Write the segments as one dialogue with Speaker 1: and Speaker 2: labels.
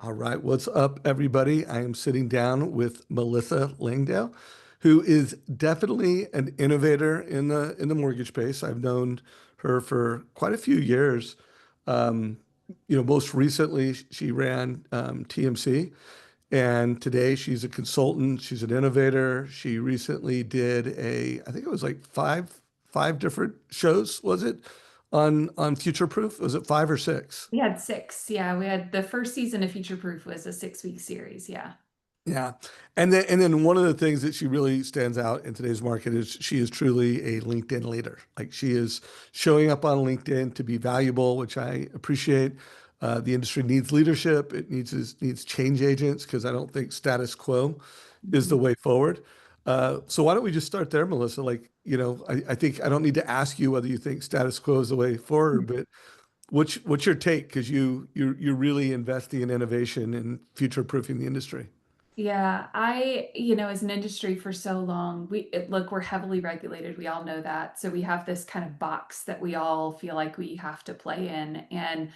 Speaker 1: All right, what's up, everybody? I am sitting down with Melissa Langdale, who is definitely an innovator in the mortgage space. I've known her for quite a few years. Um, Most recently she ran TMC, and today she's a consultant. She's an innovator. She recently did I think it was like five different shows, was it, on Future Proof? Was it five or six?
Speaker 2: We had six. Yeah, we had the first season of Future Proof was a 6-week series. Yeah.
Speaker 1: Yeah. And then one of the things that she really stands out in today's market is she is truly a LinkedIn leader. Like, she is showing up on LinkedIn to be valuable, which I appreciate. The industry needs leadership. It needs change agents, because I don't think status quo is the
Speaker 2: Mhm.
Speaker 1: way forward. So why don't we just start there, Melissa? Like, I think I don't need to ask you whether you think status quo is the way forward, but what's your take? Because you're really investing in innovation and future proofing the industry.
Speaker 2: Yeah, as an industry for so long, look, we're heavily regulated. We all know that. So we have this kind of box that we all feel like we have to play in. And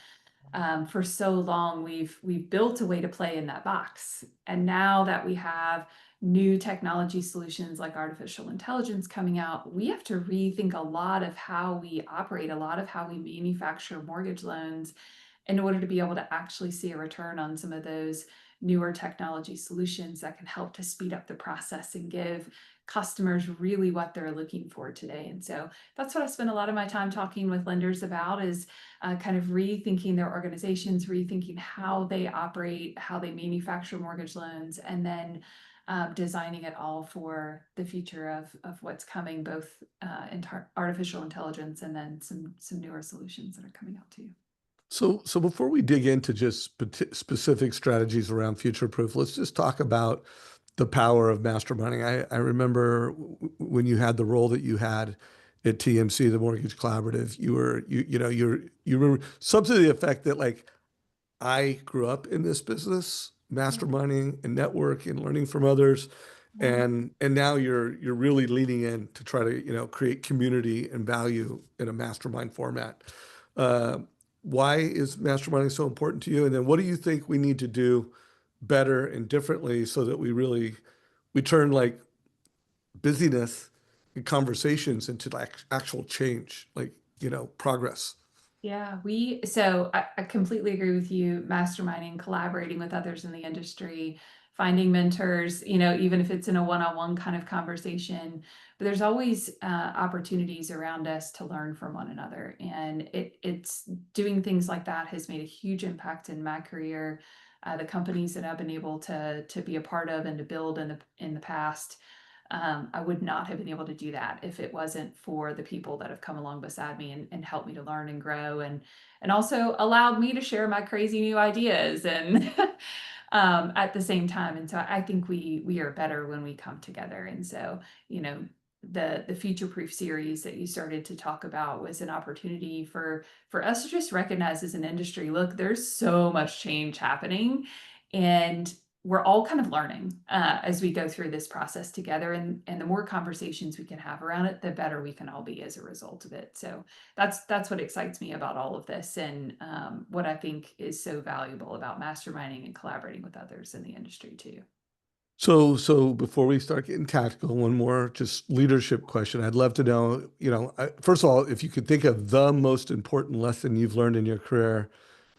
Speaker 2: for so long we've built a way to play in that box, and now that we have new technology solutions like artificial intelligence coming out, we have to rethink a lot of how we operate, a lot of how we manufacture mortgage loans in order to be able to actually see a return on some of those newer technology solutions that can help to speed up the process and give customers really what they're looking for today. And so that's what I spend a lot of my time talking with lenders about, is kind of rethinking their organizations, rethinking how they operate, how they manufacture mortgage loans, and then designing it all for the future of what's coming, both in artificial intelligence and then some newer solutions that are coming out too.
Speaker 1: So before we dig into just specific strategies around future proof, let's just talk about the power of masterminding. I remember when you had the role that you had at TMC, the Mortgage Collaborative, you were something to the effect that, like, I grew up in this business, masterminding and networking and learning from others.
Speaker 2: Yeah.
Speaker 1: And now you're really leaning in to try to, create community and value in a mastermind format. Uh, why is masterminding so important to you? And then what do you think we need to do better and differently so that we turn, like, busyness and conversations into, like, actual change, like, progress?
Speaker 2: Yeah, so I completely agree with you. Masterminding, collaborating with others in the industry, finding mentors, even if it's in a one-on-one kind of conversation. But there's always opportunities around us to learn from one another. And it's doing things like that has made a huge impact in my career. The companies that I've been able to be a part of and to build in the past, I would not have been able to do that if it wasn't for the people that have come along beside me and helped me to learn and grow, and also allowed me to share my crazy new ideas and at the same time. And so I think we are better when we come together. And so, you know, the future proof series that you started to talk about was an opportunity for us to just recognize as an industry, look, there's so much change happening, and we're all kind of learning as we go through this process together, and the more conversations we can have around it, the better we can all be as a result of it. So that's what excites me about all of this, and what I think is so valuable about masterminding and collaborating with others in the industry too.
Speaker 1: So before we start getting tactical, one more just leadership question. I'd love to know, first of all, if you could think of the most important lesson you've learned in your career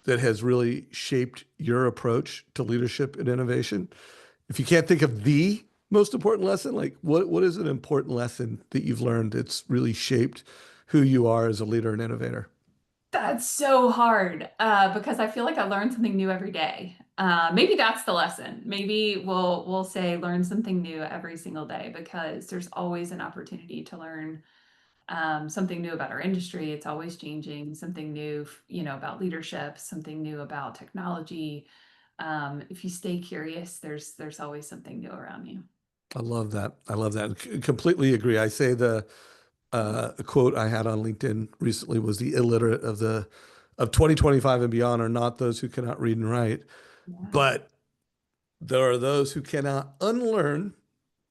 Speaker 1: that has really shaped your approach to leadership and innovation. If you can't think of the most important lesson, like, what is an important lesson that you've learned that's really shaped who you are as a leader and innovator?
Speaker 2: That's so hard because I feel like I learn something new every day. Maybe that's the lesson. Maybe we'll say learn something new every single day, because there's always an opportunity to learn something new about our industry. It's always changing. Something new, about leadership. Something new about technology. If you stay curious, there's always something new around you.
Speaker 1: I love that. I love that. Completely agree. I say a quote I had on LinkedIn recently was the illiterate of 2025 and beyond are not those who cannot read and write,
Speaker 2: Yeah.
Speaker 1: but there are those who cannot unlearn,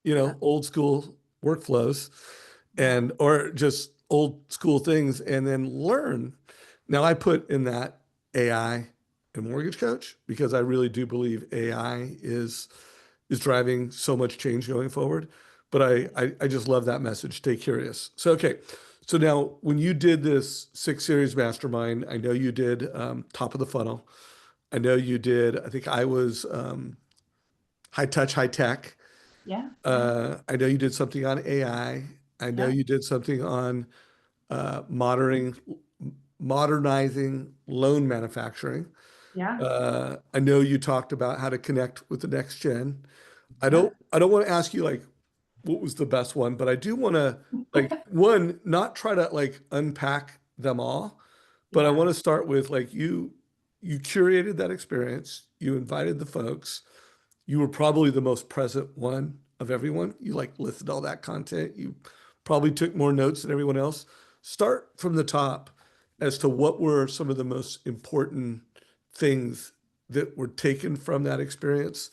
Speaker 2: Yeah.
Speaker 1: old school workflows
Speaker 2: Yeah.
Speaker 1: and or just old school things and then learn. Now I put in that AI and Mortgage Coach because I really do believe AI is driving so much change going forward. But I just love that message. Stay curious. So okay, so now when you did this 6 series mastermind, I know you did top of the funnel. I know you did. I think I was high touch, high tech.
Speaker 2: Yeah, yeah,
Speaker 1: I know you did something on AI. I know
Speaker 2: yep,
Speaker 1: you did something on modernizing loan manufacturing.
Speaker 2: yeah,
Speaker 1: I know you talked about how to connect with the next gen.
Speaker 2: yep.
Speaker 1: I don't want to ask you like what was the best one, but I do want to like one, not try to like unpack them all, but I
Speaker 2: Yeah.
Speaker 1: want to start with like you curated that experience, you invited the folks, you were probably the most present one of everyone. You like listed all that content. You probably took more notes than everyone else. Start from the top as to what were some of the most important things that were taken from that experience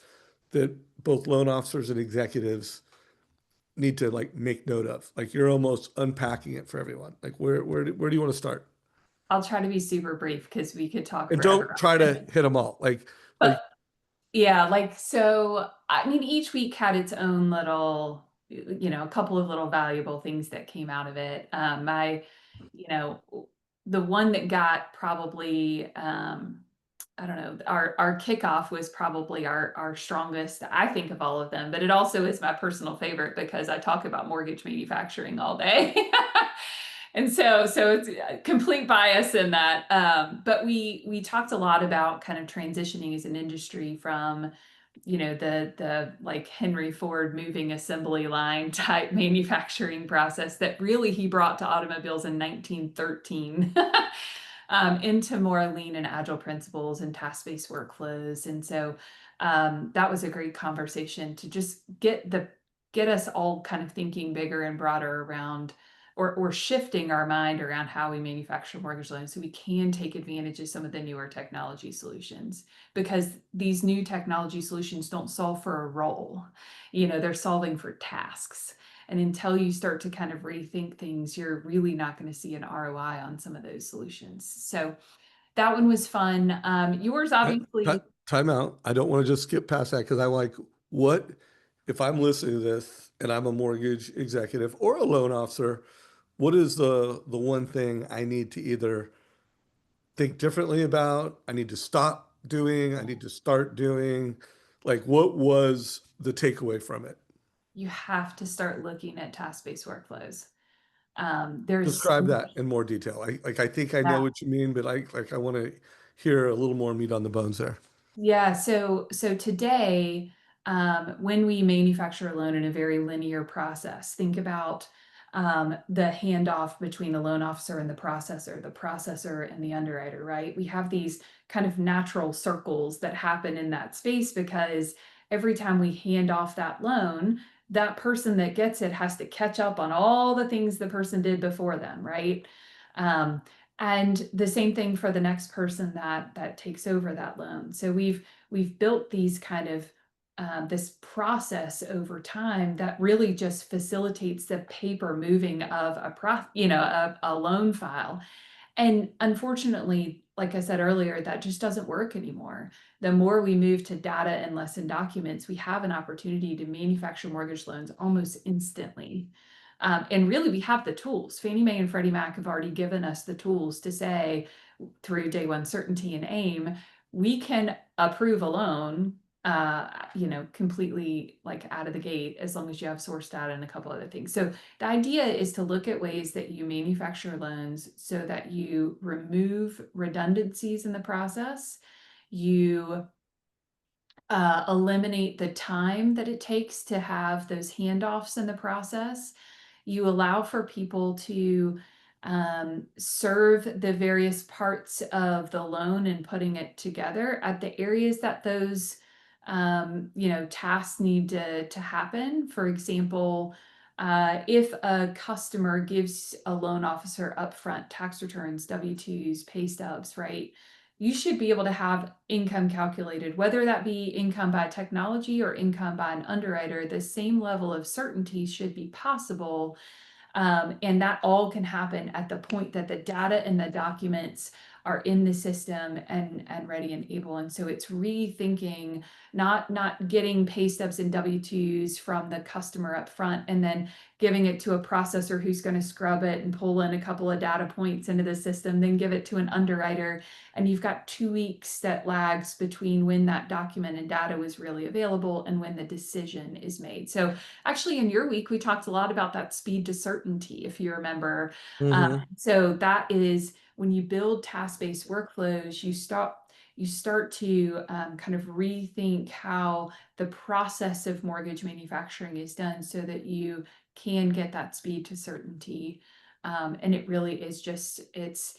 Speaker 1: that both loan officers and executives need to like make note of. Like you're almost unpacking it for everyone. Like where do you want to start?
Speaker 2: I'll try to be super brief because we could talk
Speaker 1: And
Speaker 2: forever
Speaker 1: don't try
Speaker 2: on
Speaker 1: to
Speaker 2: it.
Speaker 1: hit them all. Like
Speaker 2: But yeah, like so I mean each week had its own little, a couple of little valuable things that came out of it. You know, the one that got probably I don't know, our kickoff was probably our strongest, I think, of all of them, but it also is my personal favorite because I talk about mortgage manufacturing all day. And so it's complete bias in that. But we talked a lot about kind of transitioning as an industry from, the like Henry Ford moving assembly line type manufacturing process that really he brought to automobiles in 1913. Into more lean and agile principles and task-based workflows. And so that was a great conversation to just get us all kind of thinking bigger and broader around or shifting our mind around how we manufacture mortgage loans so we can take advantage of some of the newer technology solutions because these new technology solutions don't solve for a role. They're solving for tasks. And until you start to kind of rethink things, you're really not going to see an ROI on some of those solutions. So that one was fun. Yours
Speaker 1: Ti-
Speaker 2: obviously,
Speaker 1: Time out. I don't want to just skip past that because I like what if I'm listening to this and I'm a mortgage executive or a loan officer, what is the one thing I need to either think differently about, I need to stop doing, I need to start doing? Like what was the takeaway from it?
Speaker 2: you have to start looking at task-based workflows. There's
Speaker 1: Describe
Speaker 2: so
Speaker 1: that in more detail. I think I know
Speaker 2: yeah.
Speaker 1: what you mean, but I want to hear a little more meat on the bones there.
Speaker 2: Yeah, so today, when we manufacture a loan in a very linear process, think about the handoff between the loan officer and the processor and the underwriter, right? We have these kind of natural circles that happen in that space because every time we hand off that loan, that person that gets it has to catch up on all the things the person did before them, right? Um, and the same thing for the next person that takes over that loan. So we've built these kind of this process over time that really just facilitates the paper moving of a loan file. And unfortunately, like I said earlier, that just doesn't work anymore. The more we move to data and less in documents, we have an opportunity to manufacture mortgage loans almost instantly. And really, we have the tools. Fannie Mae and Freddie Mac have already given us the tools to say, through day one certainty and AIM, we can approve a loan, completely like out of the gate as long as you have source data and a couple other things. So the idea is to look at ways that you manufacture loans so that you remove redundancies in the process. You eliminate the time that it takes to have those handoffs in the process. You allow for people to serve the various parts of the loan and putting it together at the areas that those tasks need to happen. For example, if a customer gives a loan officer upfront tax returns, W-2s, pay stubs, right? You should be able to have income calculated, whether that be income by technology or income by an underwriter. The same level of certainty should be possible, and that all can happen at the point that the data and the documents are in the system and ready and able. And so it's rethinking, not getting pay stubs and W-2s from the customer up front and then giving it to a processor who's going to scrub it and pull in a couple of data points into the system, then give it to an underwriter. And you've got 2 weeks that lags between when that document and data was really available and when the decision is made. So actually in your week, we talked a lot about that speed to certainty, if you remember.
Speaker 1: Hmm.
Speaker 2: So that is when you build task-based workflows, you start to kind of rethink how the process of mortgage manufacturing is done so that you can get that speed to certainty. And it really is just it's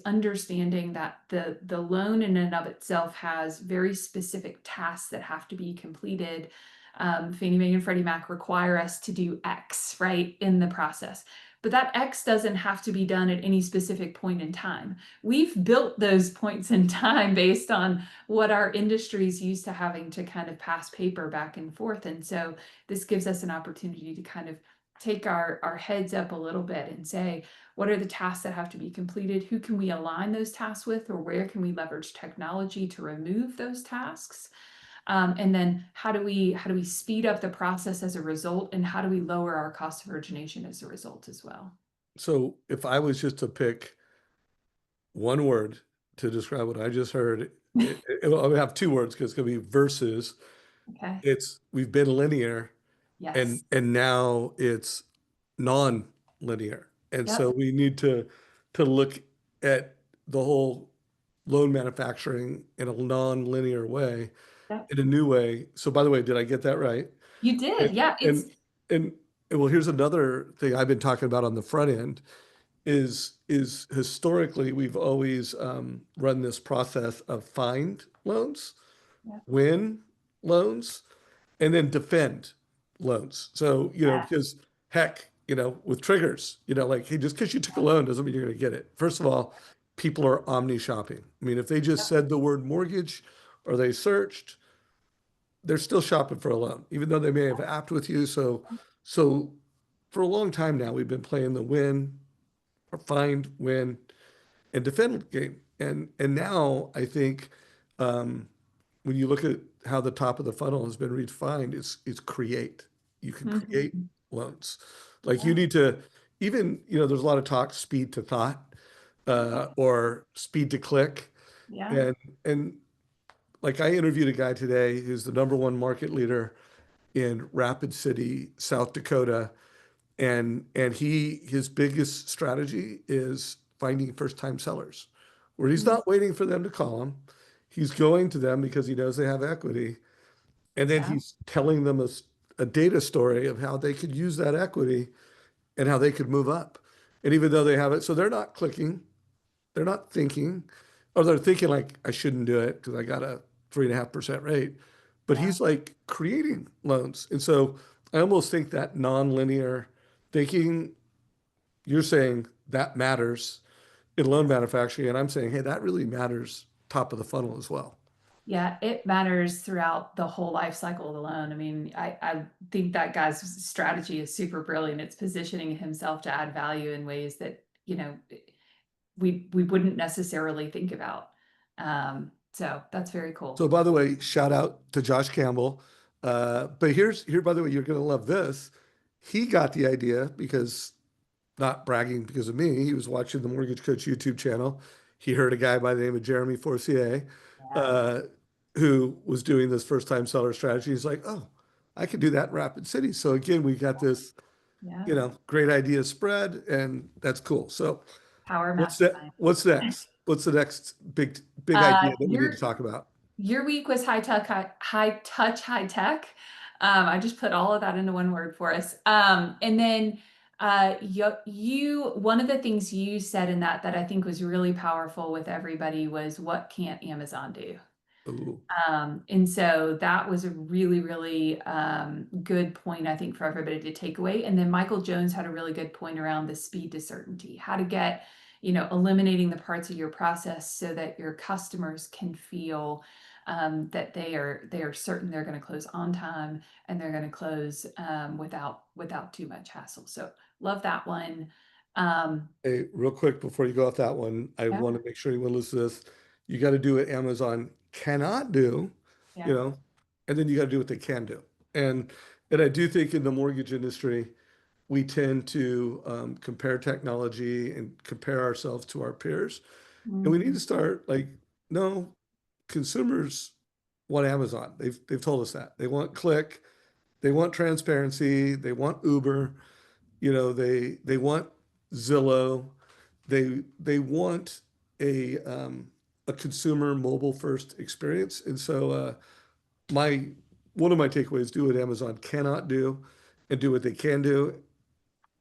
Speaker 2: understanding that the loan in and of itself has very specific tasks that have to be completed. Fannie Mae and Freddie Mac require us to do X, right, in the process. But that X doesn't have to be done at any specific point in time. We've built those points in time based on what our industry's used to having to kind of pass paper back and forth. And so this gives us an opportunity to kind of take our heads up a little bit and say, what are the tasks that have to be completed? Who can we align those tasks with, or where can we leverage technology to remove those tasks? And then how do we speed up the process as a result, and how do we lower our cost of origination as a result as well?
Speaker 1: So if I was just to pick one word to describe what I just heard, I would have two words because it's going to be versus.
Speaker 2: Okay.
Speaker 1: It's we've been linear
Speaker 2: Yes.
Speaker 1: and now it's non-linear. And so
Speaker 2: Yep.
Speaker 1: we need to look at the whole loan manufacturing in a non-linear way,
Speaker 2: Yep.
Speaker 1: in a new way. So by the way, did I get that right?
Speaker 2: You did.
Speaker 1: And
Speaker 2: Yeah. It's
Speaker 1: and and, and well, here's another thing I've been talking about on the front end is historically we've always run this process of find loans,
Speaker 2: yep.
Speaker 1: win loans, and then defend loans. So,
Speaker 2: Yes.
Speaker 1: because heck, with triggers, like, hey, just because you took a loan doesn't mean you're going to get it. First of all, people are omni shopping. I mean, if they just
Speaker 2: Yep.
Speaker 1: said the word mortgage or they searched, they're still shopping for a loan, even though they may have apped with you. So for a long time now, we've been playing the win or find, win, and defend game. And now I think when you look at how the top of the funnel has been redefined, it's create. You can create
Speaker 2: Mhm.
Speaker 1: loans. Like you
Speaker 2: Yeah.
Speaker 1: need to even, there's a lot of talk speed to thought or speed to click.
Speaker 2: Yeah.
Speaker 1: And like I interviewed a guy today who's the number one market leader in Rapid City, South Dakota. And his biggest strategy is finding first-time sellers, where he's
Speaker 2: Mhm.
Speaker 1: not waiting for them to call him. He's going to them because he knows they have equity, and then
Speaker 2: Yeah.
Speaker 1: he's telling them a data story of how they could use that equity and how they could move up. And even though they have it, so they're not clicking, they're not thinking, or they're thinking like, I shouldn't do it because I got a 3.5% rate. But
Speaker 2: Yeah.
Speaker 1: he's like creating loans. And so I almost think that nonlinear thinking, you're saying that matters in loan manufacturing. And I'm saying, hey, that really matters top of the funnel as well.
Speaker 2: Yeah, it matters throughout the whole life cycle of the loan. I mean, I think that guy's strategy is super brilliant. It's positioning himself to add value in ways that, we wouldn't necessarily think about. So that's very
Speaker 1: So
Speaker 2: cool.
Speaker 1: by the way, shout out to Josh Campbell. But here, by the way, you're going to love this. He got the idea because not bragging because of me. He was watching the Mortgage Coach YouTube channel. He heard a guy by the name of Jeremy Forcier,
Speaker 2: Yeah.
Speaker 1: uh, who was doing this first time seller strategy. He's like, oh, I could do that in Rapid City. So again, we got this,
Speaker 2: Yeah.
Speaker 1: great idea spread, and that's cool. So
Speaker 2: Power
Speaker 1: what's that?
Speaker 2: mastermind.
Speaker 1: What's next? What's the next big
Speaker 2: Uh,
Speaker 1: idea that we need to
Speaker 2: your
Speaker 1: talk about?
Speaker 2: your week was high touch, high tech. I just put all of that into one word for us. And then one of the things you said in that I think was really powerful with everybody was, what can't Amazon do?
Speaker 1: Ooh.
Speaker 2: And so that was a really, really good point, I think, for everybody to take away. And then Michael Jones had a really good point around the speed to certainty, how to get, eliminating the parts of your process so that your customers can feel that they are certain they're going to close on time and they're going to close without too much hassle. So love that one.
Speaker 1: Hey, real quick before you go off that one, I
Speaker 2: Yeah,
Speaker 1: want to make sure anyone listens to this. You got to do what Amazon cannot do, you
Speaker 2: yeah.
Speaker 1: know, and then you got to do what they can do. And and I do think in the mortgage industry, we tend to compare technology and compare ourselves to our peers. And we need
Speaker 2: Mhm.
Speaker 1: to start like, no, consumers want Amazon. They've told us that. They want click, they want transparency, they want Uber, they want Zillow, they want a consumer mobile first experience. And so my one of my takeaways: do what Amazon cannot do, and do what they can do,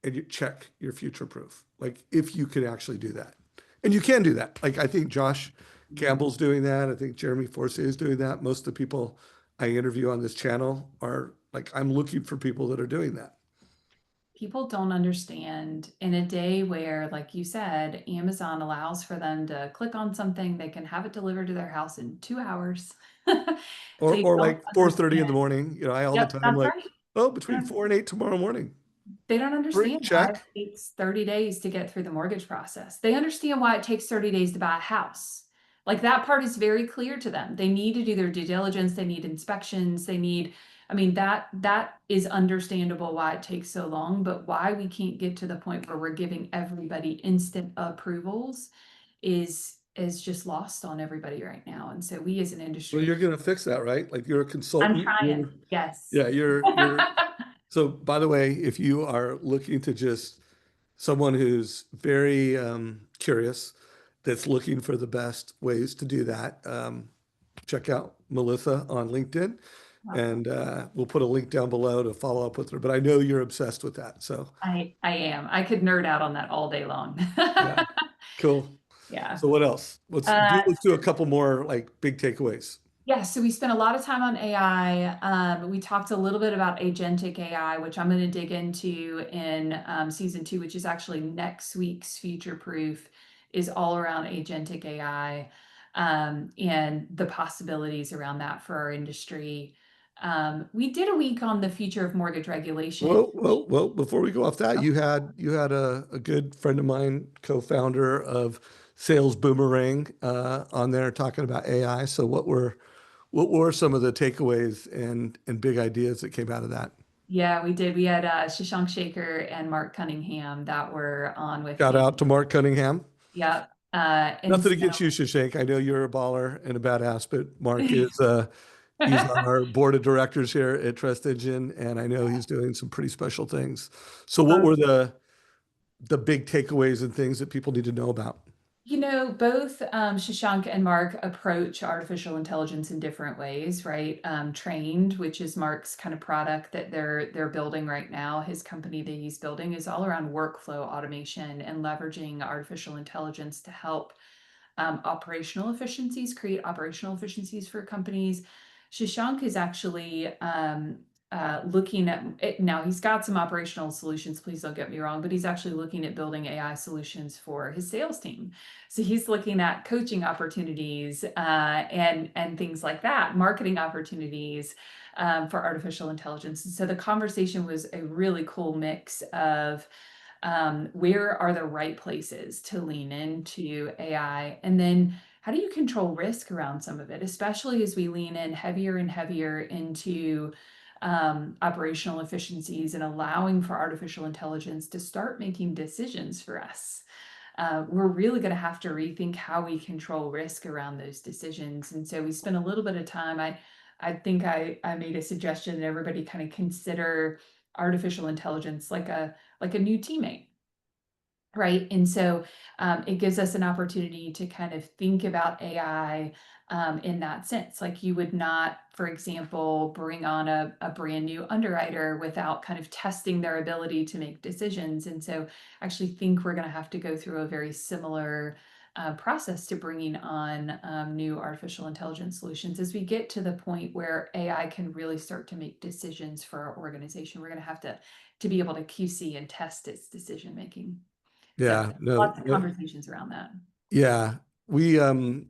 Speaker 1: and you check your future proof. Like if you can actually do that, and you can do that. Like I think Josh Campbell's doing that. I think Jeremy Forsyth is doing that. Most of the people I interview on this channel are like, I'm looking for people that are doing that.
Speaker 2: People don't understand in a day where, like you said, Amazon allows for them to click on something, they can have it delivered to their house in 2 hours.
Speaker 1: Or
Speaker 2: They
Speaker 1: or
Speaker 2: don't
Speaker 1: like 4:30 in the
Speaker 2: understand.
Speaker 1: morning. I all the
Speaker 2: Yep,
Speaker 1: time
Speaker 2: that's
Speaker 1: like,
Speaker 2: right.
Speaker 1: oh,
Speaker 2: They
Speaker 1: between
Speaker 2: don't
Speaker 1: 4 and 8 tomorrow morning.
Speaker 2: they don't
Speaker 1: Great,
Speaker 2: understand why
Speaker 1: check.
Speaker 2: it takes 30 days to get through the mortgage process. They understand why it takes 30 days to buy a house. Like that part is very clear to them. They need to do their due diligence, they need inspections, they need, I mean, that is understandable why it takes so long, but why we can't get to the point where we're giving everybody instant approvals is just lost on everybody right now. And so we as an
Speaker 1: Well,
Speaker 2: industry,
Speaker 1: you're gonna fix that, right? Like you're a
Speaker 2: I'm
Speaker 1: consultant.
Speaker 2: trying. Yes.
Speaker 1: Yeah, you're so by the way, if you are looking to just someone who's very curious, that's looking for the best ways to do that, check out Melissa on LinkedIn, and we'll put a link down below to follow up with her. But I know you're obsessed with that. So
Speaker 2: I am. I could nerd out on that all day long.
Speaker 1: yeah, cool.
Speaker 2: Yeah.
Speaker 1: So what else?
Speaker 2: Uh,
Speaker 1: Let's do a couple more like big takeaways.
Speaker 2: yeah, so we spent a lot of time on AI. We talked a little bit about agentic AI, which I'm going to dig into in season 2, which is actually next week's Future Proof, is all around agentic AI and the possibilities around that for our industry. We did a week on the future of mortgage regulation.
Speaker 1: Well, before we go off that, you had a good friend of mine, co-founder of Sales Boomerang, on there talking about AI. So what were some of the takeaways and big ideas that came out of that?
Speaker 2: Yeah, we did. We had Shashank Shaker and Mark Cunningham that were on with
Speaker 1: Shout
Speaker 2: me.
Speaker 1: out to Mark Cunningham.
Speaker 2: Yep. And
Speaker 1: Nothing
Speaker 2: so
Speaker 1: against you, Shashank. I know you're a baller and a badass, but Mark is he's on our board of directors here at Trust Engine, and I know he's doing some pretty special things. So what
Speaker 2: both,
Speaker 1: were the big takeaways and things that people need to know about?
Speaker 2: both Shashank and Mark approach artificial intelligence in different ways, right? Trained, which is Mark's kind of product that they're building right now. His company that he's building is all around workflow automation and leveraging artificial intelligence to help operational efficiencies, create operational efficiencies for companies. Shashank is actually looking at it now. He's got some operational solutions, please don't get me wrong, but he's actually looking at building AI solutions for his sales team. So he's looking at coaching opportunities and things like that, marketing opportunities for artificial intelligence. And so the conversation was a really cool mix of where are the right places to lean into AI? And then how do you control risk around some of it, especially as we lean in heavier and heavier into operational efficiencies and allowing for artificial intelligence to start making decisions for us? We're really going to have to rethink how we control risk around those decisions. And so we spent a little bit of time. I think I made a suggestion that everybody kind of consider artificial intelligence like a new teammate, right? And so it gives us an opportunity to kind of think about AI in that sense. Like you would not, for example, bring on a brand new underwriter without kind of testing their ability to make decisions. And so I actually think we're going to have to go through a very similar process to bringing on new artificial intelligence solutions. As we get to the point where AI can really start to make decisions for our organization, we're going to have to be able to QC and test its decision making. So
Speaker 1: Yeah, no,
Speaker 2: lots of
Speaker 1: no,
Speaker 2: conversations around that.
Speaker 1: yeah. We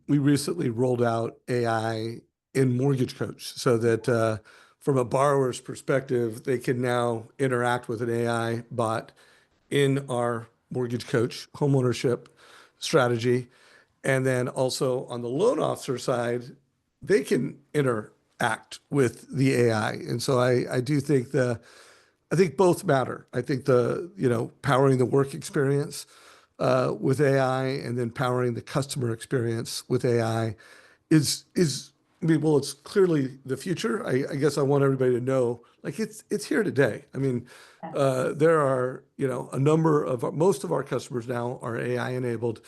Speaker 1: recently rolled out AI in MortgageCoach so that from a borrower's perspective, they can now interact with an AI bot in our MortgageCoach, homeownership strategy. And then also on the loan officer side, they can interact with the AI. And so I do think I think both matter. I think powering the work experience with AI and then powering the customer experience with AI is I mean, well, it's clearly the future. I guess I want everybody to know, like it's here today. I mean,
Speaker 2: Yes.
Speaker 1: there are, a number of most of our customers now are AI enabled,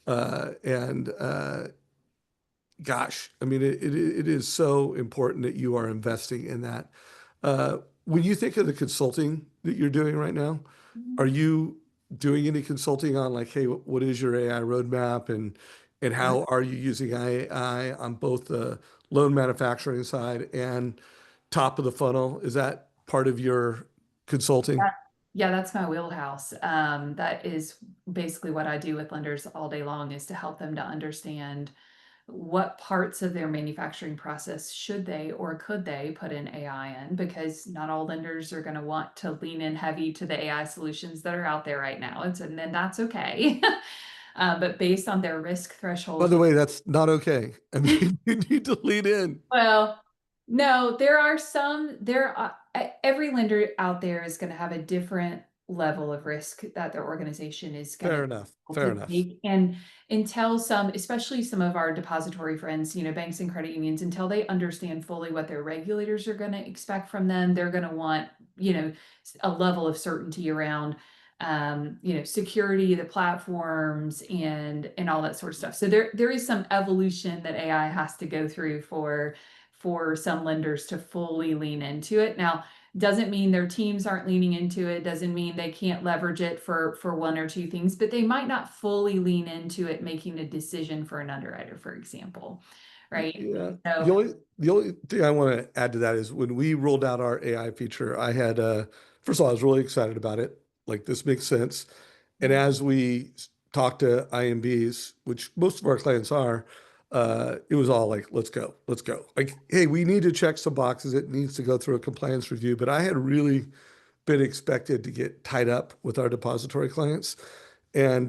Speaker 1: and gosh, I mean, it is so important that you are investing in that. When you think of the consulting that you're doing right now, are you doing any consulting on like, hey, what is your AI roadmap and how are you using AI on both the loan manufacturing side and top of the funnel? Is that part of your consulting?
Speaker 2: Yeah, yeah, that's my wheelhouse. That is basically what I do with lenders all day long is to help them to understand what parts of their manufacturing process should they or could they put in AI in, because not all lenders are going to want to lean in heavy to the AI solutions that are out there right now. And then that's okay. But based on their risk
Speaker 1: By
Speaker 2: threshold.
Speaker 1: the way, that's not okay. I mean, you need to lean in.
Speaker 2: Well, no, there are some, every lender out there is going to have a different level of risk that their organization is going
Speaker 1: Fair enough. Fair
Speaker 2: to
Speaker 1: enough.
Speaker 2: take. And until some, especially some of our depository friends, banks and credit unions, until they understand fully what their regulators are going to expect from them, they're going to want, a level of certainty around security, the platforms, and all that sort of stuff. So there is some evolution that AI has to go through for some lenders to fully lean into it. Now, doesn't mean their teams aren't leaning into it, doesn't mean they can't leverage it for one or two things, but they might not fully lean into it making a decision for an underwriter, for example. Right?
Speaker 1: Yeah.
Speaker 2: So
Speaker 1: The only thing I want to add to that is when we rolled out our AI feature, I had first of all, I was really excited about it. Like this makes sense. And as we talked to IMBs, which most of our clients are, it was all like, let's go, let's go. Like, hey, we need to check some boxes. It needs to go through a compliance review. But I had really been expected to get tied up with our depository clients. And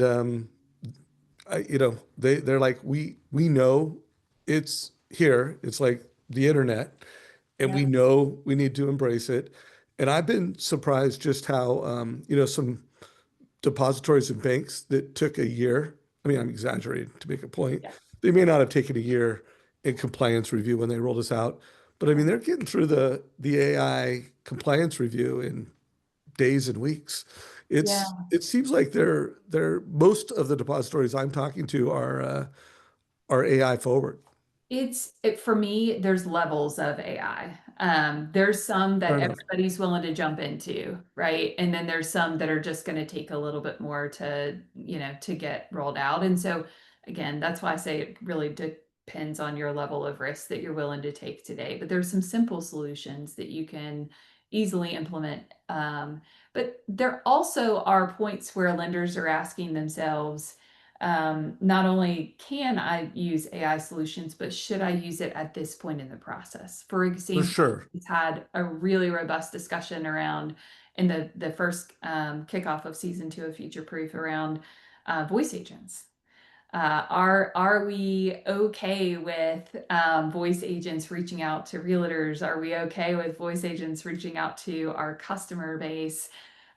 Speaker 1: they're like, we know it's here. It's like the internet, and
Speaker 2: yeah,
Speaker 1: we know we need to embrace it. And I've been surprised just how some depositories and banks that took a year. I mean, I'm exaggerating to make a point.
Speaker 2: yeah,
Speaker 1: They may not have taken a year in compliance review when they rolled us out, but I mean, they're getting through the AI compliance review in days and weeks.
Speaker 2: yeah.
Speaker 1: It seems like they're most of the depositories I'm talking to are AI forward.
Speaker 2: For me, there's levels of AI. There's some
Speaker 1: Fair
Speaker 2: that
Speaker 1: enough.
Speaker 2: everybody's willing to jump into, right? And then there's some that are just going to take a little bit more to get rolled out. And so again, that's why I say it really depends on your level of risk that you're willing to take today. But there's some simple solutions that you can easily implement. But there also are points where lenders are asking themselves, not only can I use AI solutions, but should I use it at this point in the process? For
Speaker 1: For
Speaker 2: example,
Speaker 1: sure.
Speaker 2: we've had a really robust discussion around in the first kickoff of season 2 of Future Proof around voice agents. Are we okay with voice agents reaching out to realtors? Are we okay with voice agents reaching out to our customer base?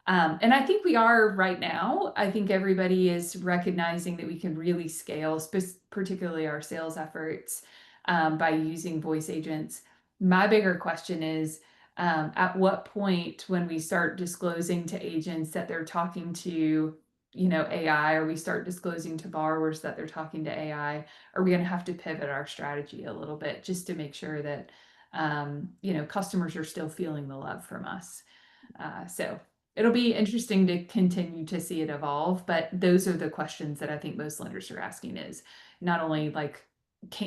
Speaker 2: And I think we are right now. I think everybody is recognizing that we can really scale, particularly our sales efforts, by using voice agents. My bigger question is, at what point when we start disclosing to agents that they're talking to, AI, or we start disclosing to borrowers that they're talking to AI, are we going to have to pivot our strategy a little bit just to make sure that, customers are still feeling the love from us? So it'll be interesting to continue to see it evolve, but those are the questions that I think most lenders are asking is not only like,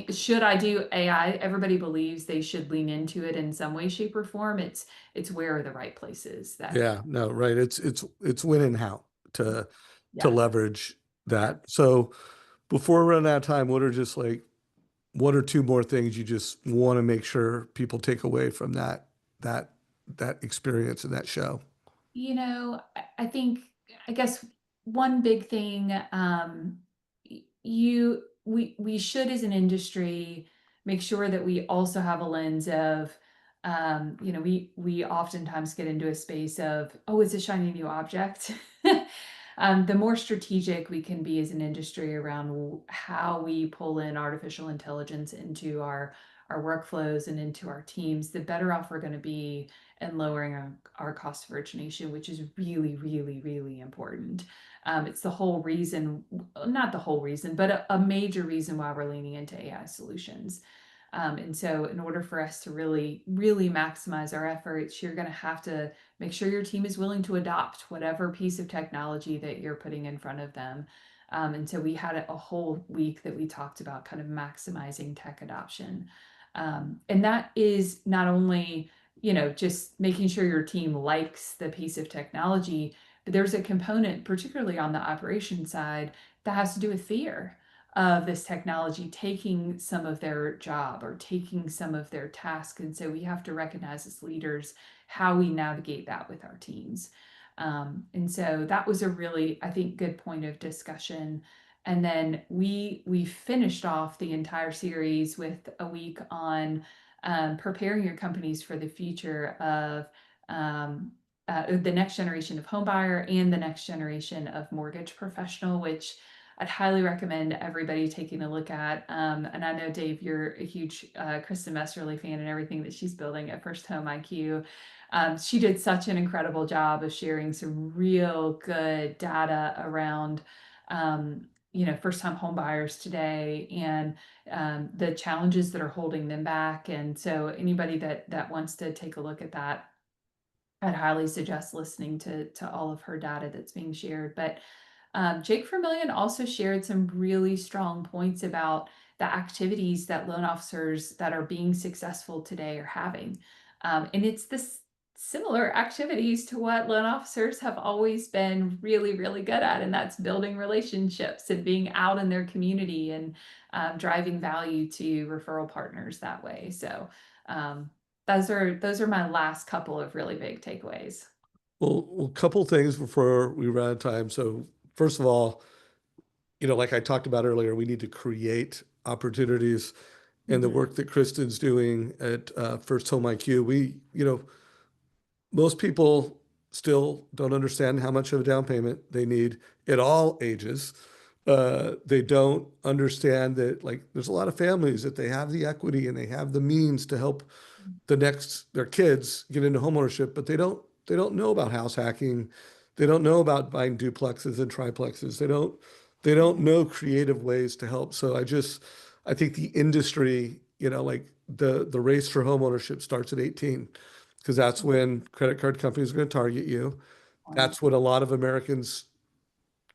Speaker 2: should I do AI? Everybody believes they should lean into it in some way, shape, or form. It's where are the right places that,
Speaker 1: Yeah, no, right. It's when and how to
Speaker 2: yeah.
Speaker 1: leverage
Speaker 2: Yeah.
Speaker 1: that. So before we run out of time, what are just like one or two more things you just want to make sure people take away from that experience and that show?
Speaker 2: I think, I guess one big thing, we should as an industry make sure that we also have a lens of, we oftentimes get into a space of, oh, it's a shiny new object. The more strategic we can be as an industry around how we pull in artificial intelligence into our workflows and into our teams, the better off we're going to be in lowering our cost of origination, which is really, really, really important. It's the whole reason, not the whole reason, but a major reason why we're leaning into AI solutions. And so in order for us to really, really maximize our efforts, you're going to have to make sure your team is willing to adopt whatever piece of technology that you're putting in front of them. And so we had a whole week that we talked about kind of maximizing tech adoption. And that is not only, just making sure your team likes the piece of technology, but there's a component, particularly on the operation side, that has to do with fear of this technology taking some of their job or taking some of their task. And so we have to recognize as leaders how we navigate that with our teams. And so that was a really, I think, good point of discussion. And then we finished off the entire series with a week on preparing your companies for the future of the next generation of home buyer and the next generation of mortgage professional, which I'd highly recommend everybody taking a look at. And I know, Dave, you're a huge Kristen Messerly fan and everything that she's building at First Home IQ. She did such an incredible job of sharing some real good data around, first-time home buyers today and the challenges that are holding them back. And so anybody that wants to take a look at that, I'd highly suggest listening to all of her data that's being shared. But Jake Vermillion also shared some really strong points about the activities that loan officers that are being successful today are having. And it's this similar activities to what loan officers have always been really, really good at, and that's building relationships and being out in their community and driving value to referral partners that way. So those are my last couple of really big takeaways.
Speaker 1: Well, a couple things before we run out of time. So first of all, like I talked about earlier, we need to create opportunities, and the
Speaker 2: Mhm.
Speaker 1: work that Kristen's doing at First Home IQ, most people still don't understand how much of a down payment they need at all ages. They don't understand that, like, there's a lot of families that they have the equity and they have the means to help their kids get into homeownership, but they don't know about house hacking. They don't know about buying duplexes and triplexes. They don't know creative ways to help. So I think the industry, like the race for homeownership starts at 18, because that's when credit card companies are going to target you.
Speaker 2: Point.
Speaker 1: That's when a lot of Americans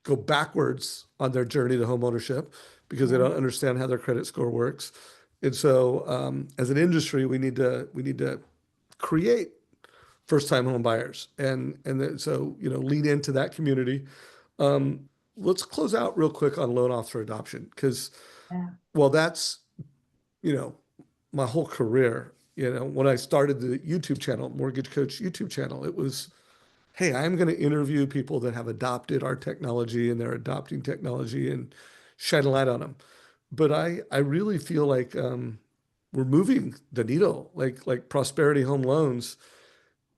Speaker 1: go backwards on their journey to homeownership because they
Speaker 2: Yeah.
Speaker 1: don't understand how their credit score works. And so, as an industry, we need to create first-time home buyers, and then, so lean into that community. Let's close out real quick on loan officer adoption, because
Speaker 2: Yeah.
Speaker 1: well, that's you know my whole career. When I started the YouTube channel, Mortgage Coach YouTube channel, it was, hey, I'm going to interview people that have adopted our technology and they're adopting technology and shine a light on them. But I really feel like we're moving the needle. Like Prosperity Home Loans,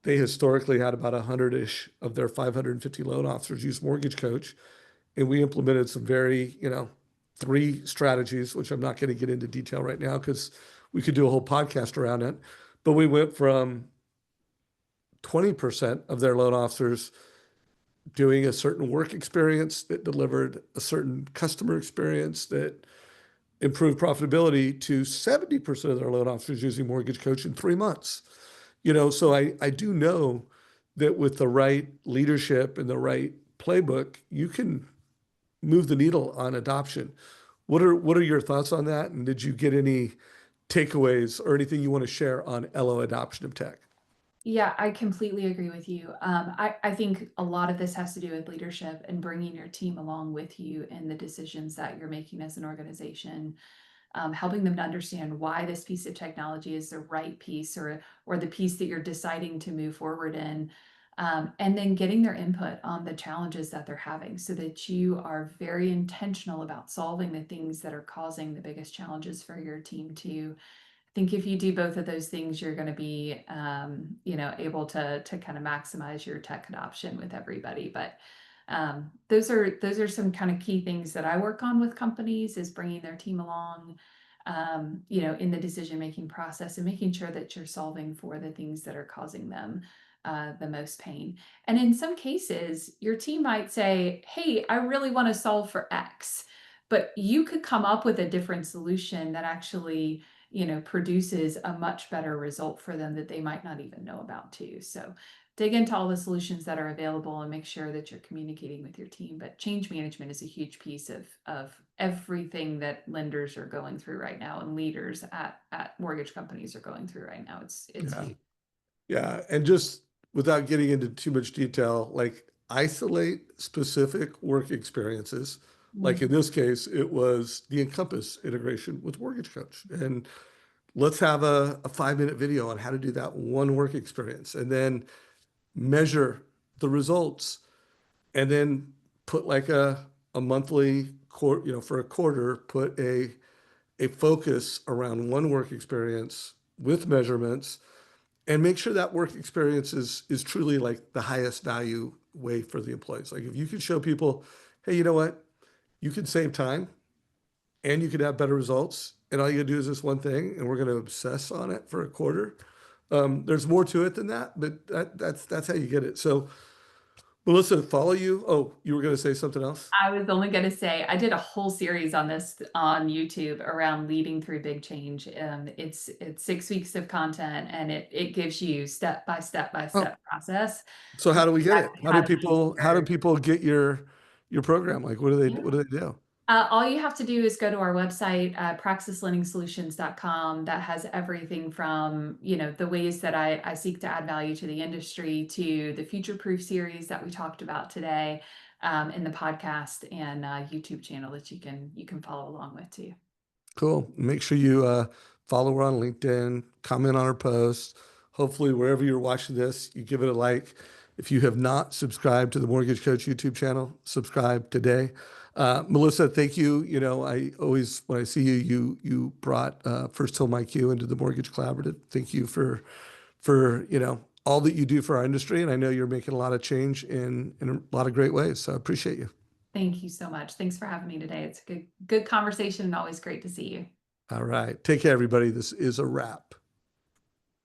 Speaker 1: they historically had about 100-ish of their 550 loan officers use Mortgage Coach, and we implemented some very, three strategies, which I'm not going to get into detail right now because we could do a whole podcast around it. But we went from 20% of their loan officers doing a certain work experience that delivered a certain customer experience that improved profitability to 70% of their loan officers using Mortgage Coach in 3 months. So I do know that with the right leadership and the right playbook, you can move the needle on adoption. What are your thoughts on that? And did you get any takeaways or anything you want to share on LO adoption of tech?
Speaker 2: Yeah, I completely agree with you. I think a lot of this has to do with leadership and bringing your team along with you in the decisions that you're making as an organization, helping them to understand why this piece of technology is the right piece or the piece that you're deciding to move forward in. and then getting their input on the challenges that they're having so that you are very intentional about solving the things that are causing the biggest challenges for your team to think. If you do both of those things, you're going to be, able to kind of maximize your tech adoption with everybody. But those are some kind of key things that I work on with companies, is bringing their team along, in the decision making process and making sure that you're solving for the things that are causing them the most pain. And in some cases, your team might say, "Hey, I really want to solve for X," but you could come up with a different solution that actually produces a much better result for them that they might not even know about too. So dig into all the solutions that are available and make sure that you're communicating with your team. But change management is a huge piece of everything that lenders are going through right now, and leaders at mortgage companies are going through right now. It's
Speaker 1: Yeah.
Speaker 2: huge.
Speaker 1: Yeah. And just without getting into too much detail, like isolate specific work experiences. Like in
Speaker 2: Mhm.
Speaker 1: this case, it was the Encompass integration with MortgageCoach. And let's have a 5-minute video on how to do that one work experience, and then measure the results, and then put like a monthly quarter, for a quarter, put a focus around one work experience with measurements, and make sure that work experience is truly like the highest value way for the employees. Like if you could show people, hey, you know what? You can save time and you could have better results. And all you gotta do is this one thing, and we're gonna obsess on it for a quarter. There's more to it than that, but that's how you get it. So Melissa, follow you. Oh, you were gonna say something else?
Speaker 2: I was only going to say I did a whole series on this on YouTube around leading through big change. It's 6 weeks of content, and it gives you step by step by
Speaker 1: Oh,
Speaker 2: step process
Speaker 1: so
Speaker 2: for
Speaker 1: how do we get it?
Speaker 2: exactly how to be
Speaker 1: How do
Speaker 2: prepared.
Speaker 1: people get your program? Like what do they do?
Speaker 2: All you have to do is go to our website, praxislendingsolutions.com. That has everything from, the ways that I seek to add value to the industry, to the Future Proof series that we talked about today, in the podcast, and YouTube channel that you can follow along with too.
Speaker 1: Cool. Make sure you follow her on LinkedIn, comment on her posts. Hopefully, wherever you're watching this, you give it a like. If you have not subscribed to the Mortgage Coach YouTube channel, subscribe today. Melissa, thank you. I always, when I see you, you brought First Home IQ into the Mortgage Collaborative. Thank you for all that you do for our industry, and I know you're making a lot of change in a lot of great ways. So I appreciate you.
Speaker 2: Thank you so much. Thanks for having me today. It's a good conversation, and always great to see you.
Speaker 1: All right, take care, everybody. This is a wrap.